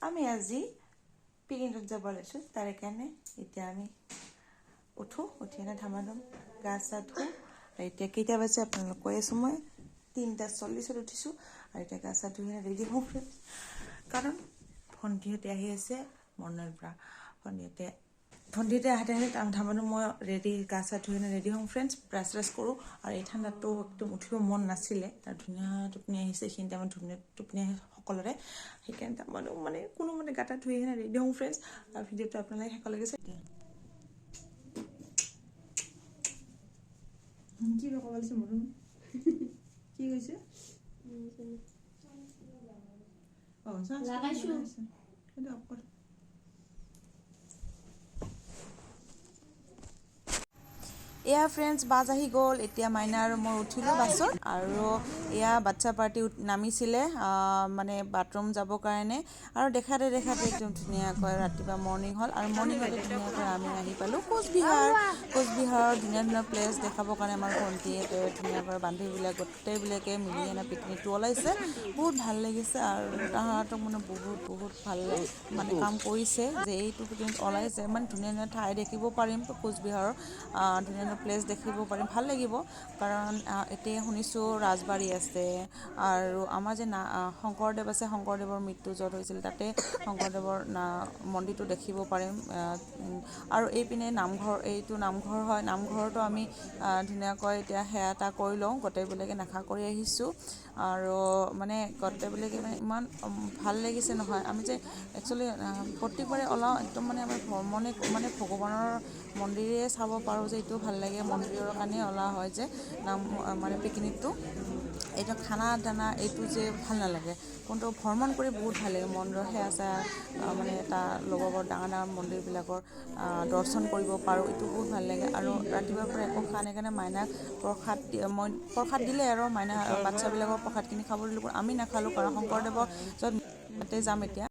আমি আজি পিকনিকত যাব লৈছোঁ তাৰে কাৰণে এতিয়া আমি উঠো উঠি এনে ধামাধুম গা চা ধুওঁ আৰু এতিয়া কেইটা বাজে আপোনালোক কৈ আছোঁ মই 3:40 উঠিছোঁ আৰু এতিয়া গা চা ধুই ৰেডি হওঁ কাৰণ ভণ্টিহঁতে আহি আছে মৰ্ণিঙৰ পৰা ভণ্টিহঁতে আহোঁতে ধামাধুম মই ৰেডি গা চা ধুই ৰেডি হওঁ ফ্ৰেণ্ডছ ব্ৰাছ চ্ৰাছ কৰোঁ আৰু এই ঠাণ্ডাটো একদম উঠিব মন নাছিলে তাৰ ধুনীয়া টোপনি আহিছে এইখিনি টাইমত ধুনীয়া টোপনি আহে সকলোৰে সেইকাৰণে তাৰমানে মানে কোনো মানে গাটা ধুই কিনে ৰেডি হওঁ ফ্ৰেণ্ডছ আৰু ভিডিঅ'টো আপোনালোকে শেষলৈকে চাই কি ক'ব লাগিছে মৰম কি কৈছে এয়া ফ্ৰেণ্ডছ বাছ আহি গ'ল এতিয়া মাইনা আৰু মই উঠিলোঁ বাছত আৰু এয়া বাচ্ছা পাৰ্টি নামিছিলে মানে বাথৰুম যাবৰ কাৰণে আৰু দেখাতে একদম ধুনীয়াকৈ ৰাতিপুৱা মৰ্ণিং হ'ল আৰু মৰ্ণিঙতে ধুনীয়াকৈ আমি আহি পালোঁ কোচবিহাৰৰ ধুনীয়া প্লেচ দেখাবৰ কাৰণে আমাৰ ভণ্টিহঁতে ধুনীয়াকৈ বান্ধৱীবিলাক গোটেইবিলাকে মিলি এনে পিকনিকটো ওলাইছে বহুত ভাল লাগিছে আৰু তাহাঁতক মানে বহুত ভাল মানে কাম কৰিছে যে এইটো পিকনিক ওলাইছে ইমান ধুনীয়া ঠাই দেখিব পাৰিম কোচবিহাৰৰ ধুনীয়া প্লেচ দেখিব পাৰিম ভাল লাগিব কাৰণ এতিয়া শুনিছোঁ ৰাজবাৰী আছে আৰু আমাৰ যে শংকৰদেৱ আছে শংকৰদেৱৰ মৃত্যু য'ত হৈছিল তাতে শংকৰদেৱৰ মন্দিৰটো দেখিব পাৰিম আৰু এইপিনে এইটো নামঘৰ হয় নামঘৰতো আমি ধুনীয়াকৈ এতিয়া সেৱা এটা কৰি লওঁ গোটেইবিলাকে নাখা কৰি আহিছোঁ আৰু মানে গোটেইবিলাকে মানে ইমান ভাল লাগিছে নহয় আমি যে একচুৱেলি প্ৰত্যেকবাৰে ওলাওঁ একদম মানে আমাৰ ভ্ৰমণে মানে ভগৱানৰ মন্দিৰে চাব পাৰোঁ যে এইটো ভাল লাগে মন্দিৰৰ কাৰণে ওলা হয় যে মানে পিকনিকটো এইটো খানা দানা এইটো যে ভাল নালাগে কিন্তু ভ্ৰমণ কৰি বহুত ভাল লাগে মন্দিৰৰ সেৱা চেৱা মানে এটা লগৰ ডাঙৰ মন্দিৰবিলাকৰ দৰ্শন কৰিব পাৰোঁ এইটো বহুত ভাল লাগে আৰু ৰাতিপুৱাৰ পৰা একো খোৱা নাই কাৰণে মাইনাক প্ৰসাদ দিলে আৰু মাইনা বাচ্ছাবিলাকৰ প্ৰসাদখিনি খাব দিলোঁ আমি নাখালোঁ কাৰণ শংকৰদেৱৰ য'ত তাতে যাম এতিয়া